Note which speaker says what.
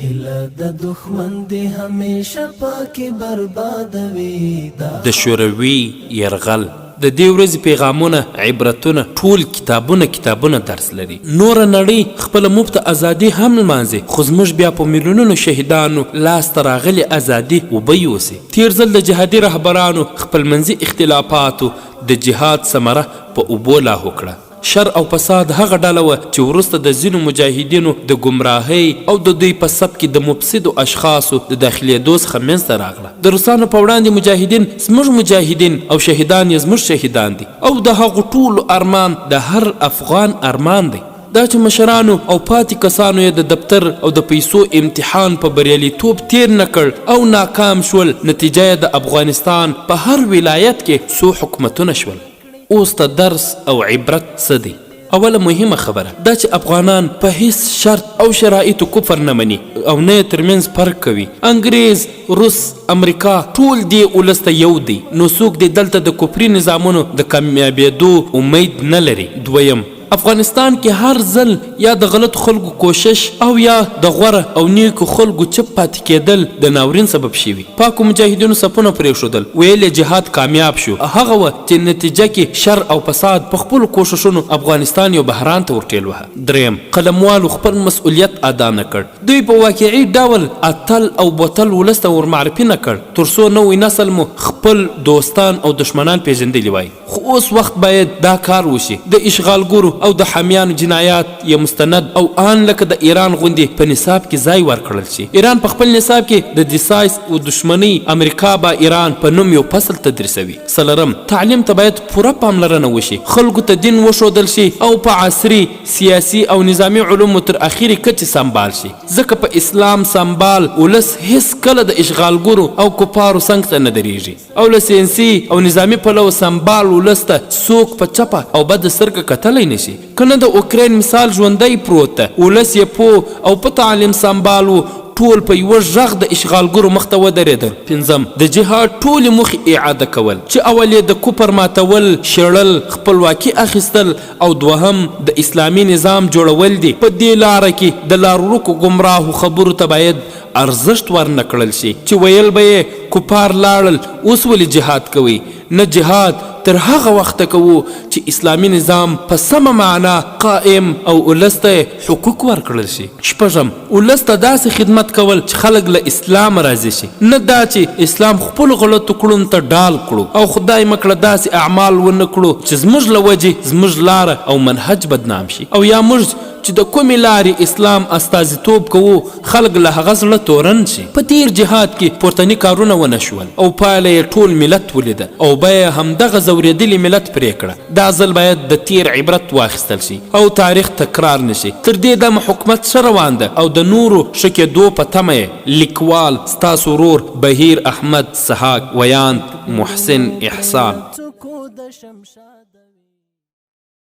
Speaker 1: هله د دښمن دی همیشه پاکي بربادوي
Speaker 2: د شوروي یرغل د دې ورځې پیغامونه عبرتونه ټول کتابونه درس لري. نوره نړۍ خپله موږ ته ازادي هم لمانځي، خو زموږ بیا په میلیونونو شهیدانو لاسته راغلې ازادي اوبه یوسي. تیر ځل د جهادي رهبرانو خپلمنځي اختلافاتو د جهاد ثمره په اوبو لاهو کړه. شر او فساد هغه ډله وه چې وروسته د ځینو مجاهدینو د ګمراهۍ او د دوی په سب کې د مفسدو اشخاصو د داخلېدو څخه منځته راغله. د روسانو په وړاندې مجاهدین زموږ مجاهدین او شهیدان یې زموږ شهیدان دي، او د هغو ټولو ارمان د هر افغان ارمان دی. دا چې مشرانو او پاتې کسانو یې د دفتر او د پیسو امتحان په بریالیتوب تیر نه کړ او ناکام شول، نتیجه یې د افغانستان په هر ولایت کې څو حکومتونه شول. اوس ته درس او عبرت څه دی؟ اوله مهمه خبره دا چې افغانان په هیڅ شرط او شرایطو کفر نه مني او نه یې ترمنځ فرق کوي. انګریز، روس، امریکا ټول دې ولس ته یو دی، نو څوک دې دلته د کفري نظامونو د کامیابېدو امید نه لري. دویم، افغانستان کې هر ځل یا د غلط خلکو کوشش او یا د غوره او نیکو خلکو چپ پاتې کېدل د ناورین سبب شوي. پاکو مجاهدینو صفونه پرېښودل، ویل یې جهاد کامیاب شو، هغه وه چې نتیجه کې شر او فساد په خپلو کوششونو افغانستان یو بحران ته ورټېلوهه. دریم، قلموالو خپل مسؤلیت ادا نه کړ. دوی په واقعي ډول اتل او بوتل ولس ته ورمعرفي نه کړ تر څو نوی نسل مو خپل دوستان او دشمنان پیژندلي وای. خو اوس وخت باید دا کار وشي. د اشغالګرو او د حامیانو جنایات یا مستند او آن لکه د ایران غوندې په نصاب کې ځای ورکړل شي. ایران په خپل نصاب کې د دسایس او دشمنۍ امریکا به ایران په نوم یو فصل تدریسوي. څلورم، تعلیم ته باید پوره پاملرنه وشي، خلکو ته دین وښودل شي او په عصري سیاسي او نظامي علومو تر اخري کچې سمبال شي، ځکه په اسلام سمبال ولس هیڅ کله د اشغالګرو او کفارو څنګ ته نه درېږي، او له سیاسي او نظامي پلوه سمبال ولس ته څوک په چپه او بد سترګه کتلی نشي. کنه د اوکراین مثال ژوندی پروت ده، ولس یې پوه او په تعلیم سمبال و، ټول په یوه غږ د اشغالګرو مخ ته ودرېدل. پنځم، د جهاد ټولې موخې اعاده کول چې اول یې د کفر ماتول، شړل، خپلواکي اخیستل، او دوهم د اسلامي نظام جوړول دي. په دې لاره کې د لارورکو ګمراهو خبرو ته باید ارزښت ورنه کړل شي چې ویل به یې کفار لاړل اوس ولې جهاد کوي. نه، جهاد تر هغه وخته کوو چې اسلامي نظام په سمه معنا قائم او ولس ته حقوق ورکړل شي. شپږم، ولس ته داسې خدمت کول چې خلک له اسلام راضي شي، نه دا چې اسلام خپلو غلطو کړنو ته ډال کړو او خدای مکړه داسې اعمال ونه کړو چې زموږ له وجې زموږ لاره او منهج بدنام شي، او یا موږ چې د کومې لارې اسلام استازیتوب کوو خلک له هغه زړه تورن شي. په تیر جهاد کې پورتني کارونه ونه شول او پایله یې ټول ملت ولیده او بیا همدغه ځورېدلي ملت پرې کړه. دا ځل باید د تیر عبرت واخیستل شي او تاریخ تکرار نشي. تر دې دمه حکومت ښه روان ده او د نورو ښه کېدو په تمه یې. لیکوال ستاسو ورور بهیر احمد سحاک، ویاند محسن احسان.